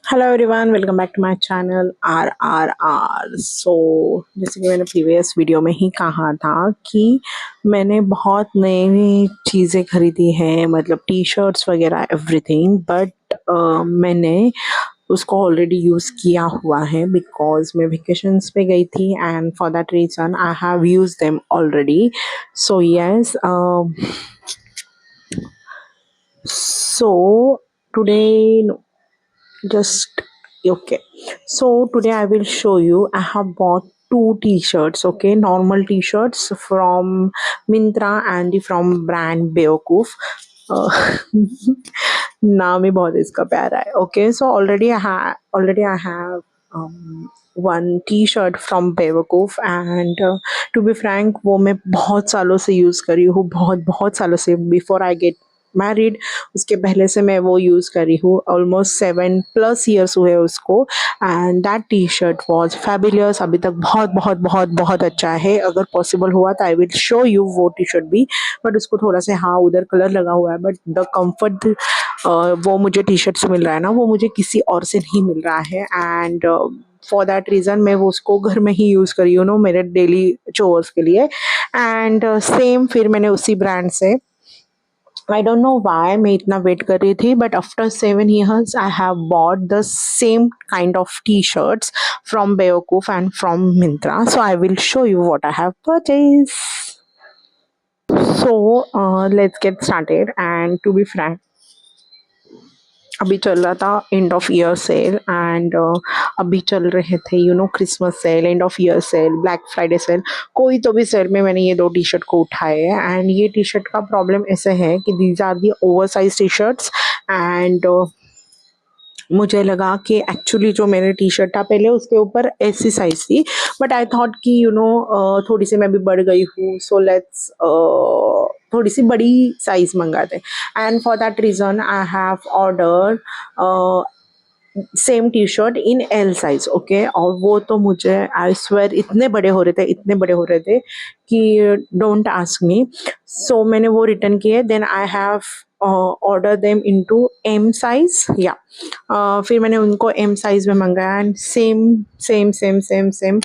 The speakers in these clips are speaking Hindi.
Hello everyone, welcome back to my channel R R R. जैसे कि मैंने प्रीवियस वीडियो में ही कहा था कि मैंने बहुत नई नई चीज़ें खरीदी हैं, मतलब टी शर्ट्स वगैरह एवरीथिंग। बट मैंने उसको ऑलरेडी यूज़ किया हुआ है बिकॉज मैं वेकेशंस पे गई थी and for that reason I have use them already. So yes, so today just okay. So today I will show you. I have bought two t-shirts, okay, normal t-shirts from Mintra and from brand Beokoof. नाम ही बहुत इसका प्यारा है। Okay, so already I have one T shirt from बेवकूफ एंड टू बी फ्रैंक वो मैं बहुत सालों से यूज़ करी हूँ, बहुत बहुत सालों से, बिफोर आई गेट मैरिड। उसके पहले से मैं वो यूज़ करी हूँ, ऑलमोस्ट 7+ ईयर्स हुए उसको। And that T shirt was fabulous, अभी तक बहुत बहुत बहुत बहुत अच्छा है। अगर पॉसिबल हुआ तो आई विल शो यू वो टी शर्ट भी, बट उसको थोड़ा सा, हाँ, उधर कलर लगा हुआ है, बट द कम्फर्ट वो मुझे टी शर्ट से मिल रहा है ना, वो मुझे किसी और से नहीं मिल रहा है। एंड फॉर दैट रीज़न मैं वो उसको घर में ही यूज़ करी हूँ, नो, मेरे डेली चोर्स के लिए। एंड सेम फिर मैंने उसी ब्रांड से, I don't know why मैं इतना वेट कर रही थी, but after 7 years I have bought the same kind of t-shirts from Beokoof and from Myntra. So I will show you what I have purchased. So let's get started. And to be frank, अभी चल रहा था end of year sale and अभी चल रहे थे Christmas sale, end of year sale, black Friday sale, कोई तो भी सेल में मैंने ये दो टी शर्ट को उठाए हैं। एंड ये टी शर्ट का प्रॉब्लम ऐसे है कि these are the over size T shirts. And मुझे लगा कि एक्चुअली जो मेरे टी शर्ट था पहले उसके ऊपर ऐसी साइज थी, बट आई थॉट कि थोड़ी सी मैं भी बढ़ गई हूँ, सो लेट्स थोड़ी सी बड़ी साइज मंगाते। And for that reason I have order same T shirt in L size, okay. और वो तो मुझे आई स्वेयर इतने बड़े हो रहे थे, इतने बड़े हो रहे थे कि डोंट आस्क मी। सो मैंने वो रिटर्न किए, then I have order them into M size, या फिर मैंने उनको एम साइज में मंगाया and same same same same same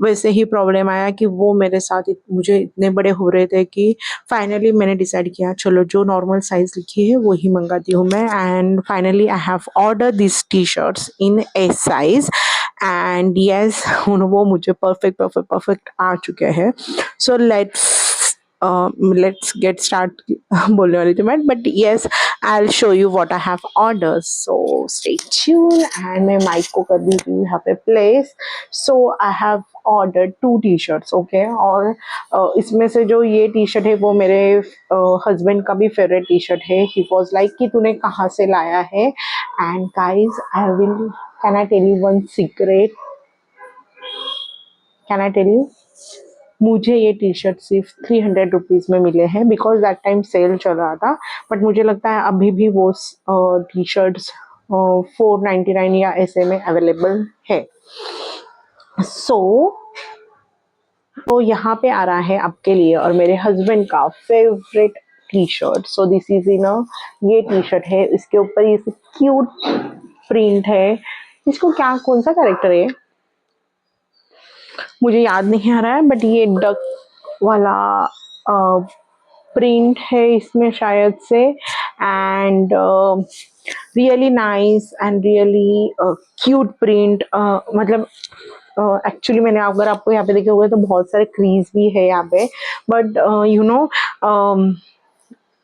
वैसे ही प्रॉब्लम आया कि वो मेरे साथ मुझे इतने बड़े हो रहे थे कि फाइनली मैंने डिसाइड किया चलो जो नॉर्मल साइज लिखी है वो ही मंगाती हूँ मैं। And finally I have order this T shirts in S size and yes, वो मुझे परफेक्ट परफेक्ट परफेक्ट आ चुके हैं। सो लेट्स गेट स्टार्ट बोलने वाली थी मैं, but yes, I will show you what I have order. So stay tune and मैं माइक को कर दी हूँ यहाँ पे place. So I have order two T shirts, okay. और इसमें से जो ये टी शर्ट है वो मेरे हस्बैंड का भी फेवरेट टी शर्ट है। ही वॉज लाइक कि तूने कहाँ से लाया है। And guys, I will, can I tell you one secret, can I tell you, मुझे ये टी शर्ट सिर्फ 300 रुपीज़ में मिले हैं बिकॉज दैट टाइम सेल चल रहा था। बट मुझे लगता है अभी भी वो टी शर्ट्स 499 या ऐसे में अवेलेबल है। सो तो यहाँ पे आ रहा है आपके लिए और मेरे हस्बैंड का favourite T shirt. So this is in ये टी शर्ट है, इसके ऊपर ये क्यूट प्रिंट है। इसको क्या, कौन सा कैरेक्टर है मुझे याद नहीं आ रहा है, बट ये डक वाला प्रिंट है इसमें शायद से। And really nice and really cute print, मतलब एक्चुअली मैंने, अगर आपको यहाँ पे देखे हुए तो बहुत सारे क्रीज भी है यहाँ पे, बट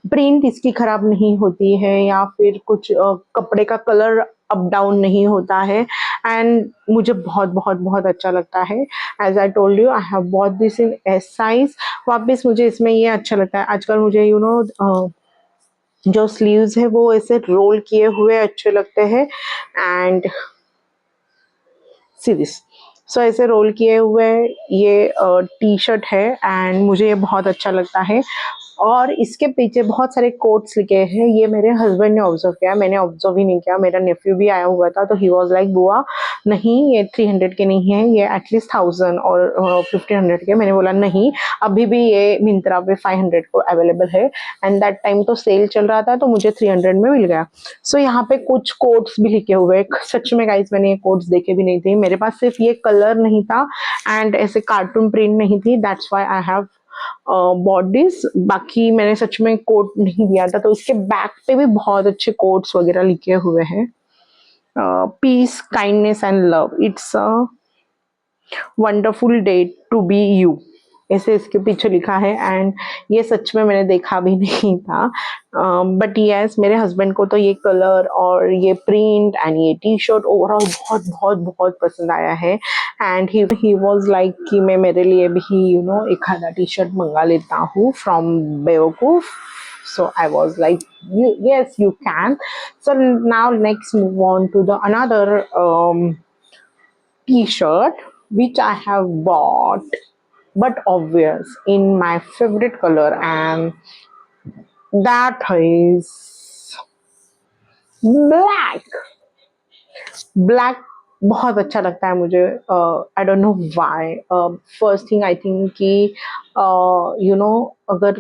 प्रिंट इसकी खराब नहीं होती है या फिर कुछ कपड़े का कलर अप डाउन नहीं होता है। एंड मुझे बहुत बहुत बहुत अच्छा लगता है। As I told you, I have bought this in S size. वापस मुझे इसमें ये अच्छा लगता है आजकल, मुझे जो स्लीव्स है वो ऐसे रोल किए हुए अच्छे लगते हैं। एंड सी दिस, सो ऐसे रोल किए हुए ये टी शर्ट है एंड मुझे ये बहुत अच्छा लगता है। और इसके पीछे बहुत सारे कोट्स लिखे हैं। ये मेरे हस्बैंड ने ऑब्जर्व किया, मैंने ऑब्जर्व ही नहीं किया। मेरा नेफ्यू भी आया हुआ था तो ही वाज लाइक बुआ नहीं ये 300 के नहीं है, ये एटलीस्ट 1000 और 1500 के। मैंने बोला नहीं, अभी भी ये मिंत्रा पे 500 को अवेलेबल है एंड दैट टाइम तो सेल चल रहा था तो मुझे 300 में मिल गया। सो यहाँ पे कुछ कोट्स भी लिखे हुए हैं। सच में गाइस मैंने ये कोट्स देखे भी नहीं थे, मेरे पास सिर्फ ये कलर नहीं था एंड ऐसे कार्टून प्रिंट नहीं थी, that's why I have bodies. बाकी मैंने सच में कोट नहीं दिया था। तो इसके बैक पे भी बहुत अच्छे कोट्स वगैरह लिखे हुए हैं। Peace, kindness and love, it's a wonderful day to be you, ऐसे इसके पीछे लिखा है। एंड ये सच में मैंने देखा भी नहीं था, बट यस मेरे हस्बैंड को तो ये कलर और ये प्रिंट एंड ये टी शर्ट ओवरऑल बहुत बहुत बहुत पसंद आया है। एंड ही वाज लाइक कि मैं मेरे लिए भी एक आधा टी शर्ट मंगा लेता हूँ फ्रॉम बेवकूफ। So I was like, yes, you can. So now next move on to the another t-shirt which I have bought, but obvious in my favorite color, and that is black. Black बहुत अच्छा लगता है मुझे। I don't know why. First thing I think कि अगर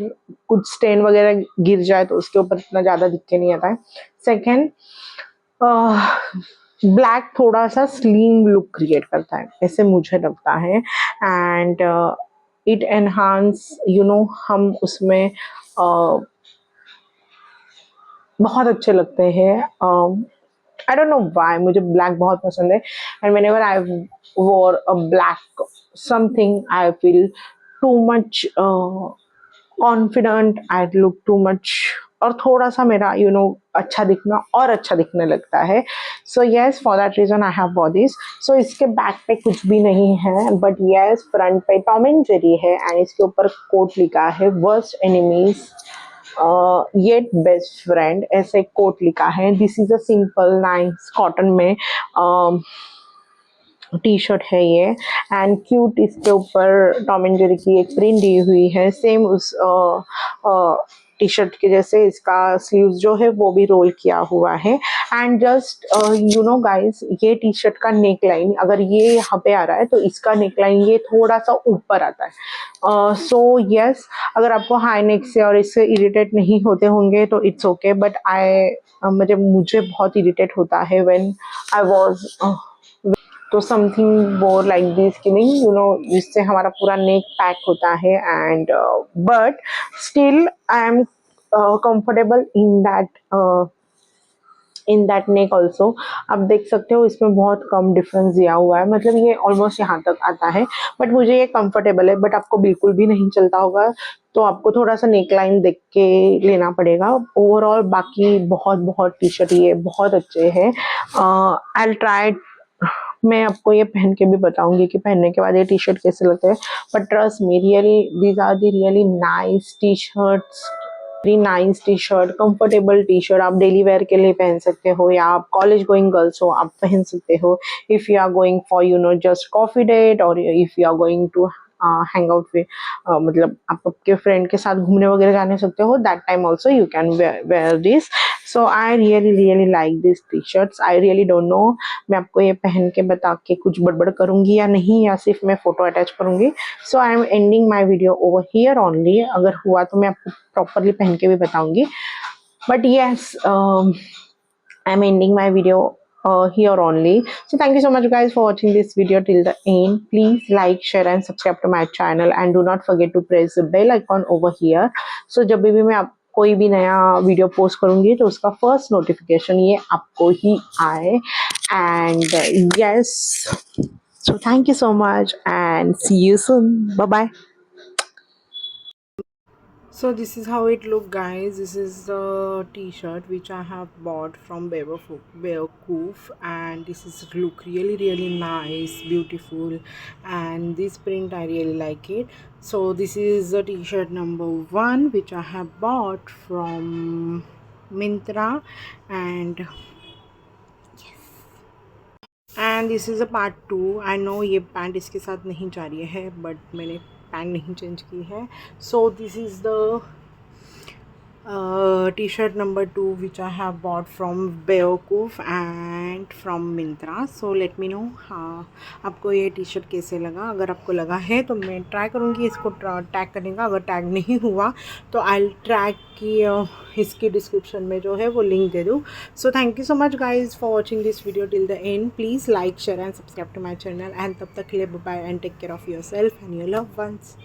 कुछ स्टेन वगैरह गिर जाए तो उसके ऊपर इतना ज़्यादा दिख के नहीं आता है। सेकेंड, ब्लैक थोड़ा सा स्लिम लुक क्रिएट करता है, ऐसे मुझे लगता है। एंड इट एनहांस हम उसमें बहुत अच्छे लगते हैं। आई डोंट नो व्हाई मुझे ब्लैक बहुत पसंद है। एंड व्हेनेवर आई वोर अ black something I feel too much confident, I look too much, और थोड़ा सा मेरा अच्छा दिखना और अच्छा दिखने लगता है। So yes for that reason I have bought this. So इसके बैक पे कुछ भी नहीं है, बट येस फ्रंट पे टॉम एंड जेरी है एंड इसके ऊपर कोट लिखा है worst enemies yet best friend, ऐसे कोट लिखा है। This is a simple nice cotton में टी शर्ट है ये। एंड क्यूट इसके ऊपर टॉम एंड जेरी की एक प्रिंट दी हुई है, सेम उस टी शर्ट के जैसे इसका स्लीव्स जो है वो भी रोल किया हुआ है। एंड जस्ट गाइस, ये टी शर्ट का नेक लाइन अगर ये यहाँ पे आ रहा है तो इसका नेक लाइन ये थोड़ा सा ऊपर आता है। सो यस, अगर आपको हाई नेक से और इससे इरिटेट नहीं होते होंगे तो इट्स ओके, बट मुझे बहुत इरिटेट होता है व्हेन आई वाज तो समथिंग वो लाइक दिस कि नहीं जिससे हमारा पूरा नेक पैक होता है। And but still I am comfortable in that neck also. आप देख सकते हो इसमें बहुत कम डिफरेंस दिया हुआ है, मतलब ये ऑलमोस्ट यहाँ तक आता है, बट मुझे ये कंफर्टेबल है। बट आपको बिल्कुल भी नहीं चलता होगा तो आपको थोड़ा सा नेक लाइन देख के लेना पड़ेगा। ओवरऑल बाकी बहुत बहुत टी शर्ट ये बहुत अच्छे हैं। आई ट्राई, मैं आपको ये पहन के भी बताऊंगी कि पहनने के बाद ये टी शर्ट कैसे लगते हैं। But trust me, really these are the really nice T shirts, very nice T shirt, comfortable T shirt. आप डेली वेयर के लिए पहन सकते हो या आप कॉलेज गोइंग गर्ल्स हो आप पहन सकते हो। If you are going for just coffee date, और if you are going to hang out with, मतलब आप आपके फ्रेंड के साथ घूमने वगैरह जाने सकते हो, that time also you can wear this. So I really like this T shirts. I really don't know मैं आपको ये पहन के बता के कुछ बड़बड़ करूंगी या नहीं, या सिर्फ मैं फोटो अटैच करूंगी। So I am ending my video over here only. अगर हुआ तो मैं आपको प्रॉपरली पहन के भी बताऊंगी, but yes I am ending my video here only. So thank you so much guys for watching this video till the end. Please like, share and subscribe to my channel, and do not forget to press the bell icon over here. So जब भी मैं आप कोई भी नया वीडियो पोस्ट करूंगी तो उसका फर्स्ट नोटिफिकेशन ये आपको ही आए। And yes, so thank you so much and see you soon. Bye bye. So this is how it look guys. This is the t-shirt which I have bought from Beowulf, and this is look really nice, beautiful, and this print I really like it. So this is the t-shirt number 1 which I have bought from Myntra, and this is a part 2। I know ये पैंट इसके साथ नहीं जा रही है, बट मैंने पैंट नहीं चेंज की है। So this is the T-shirt number 2 which I have bought from Bewakoof and from Myntra. So let me know आपको ये टी शर्ट कैसे लगा. अगर आपको लगा है तो मैं ट्राई करूँगी इसको टैग करने का. अगर टैग नहीं हुआ तो आई ट्रैक की इसकी डिस्क्रिप्शन में जो है वो लिंक दे दूँ. So thank you so much guys for watching this video till the end. Please like share and subscribe to my channel. And तब तक के लिए bye and take care of your self and your love once.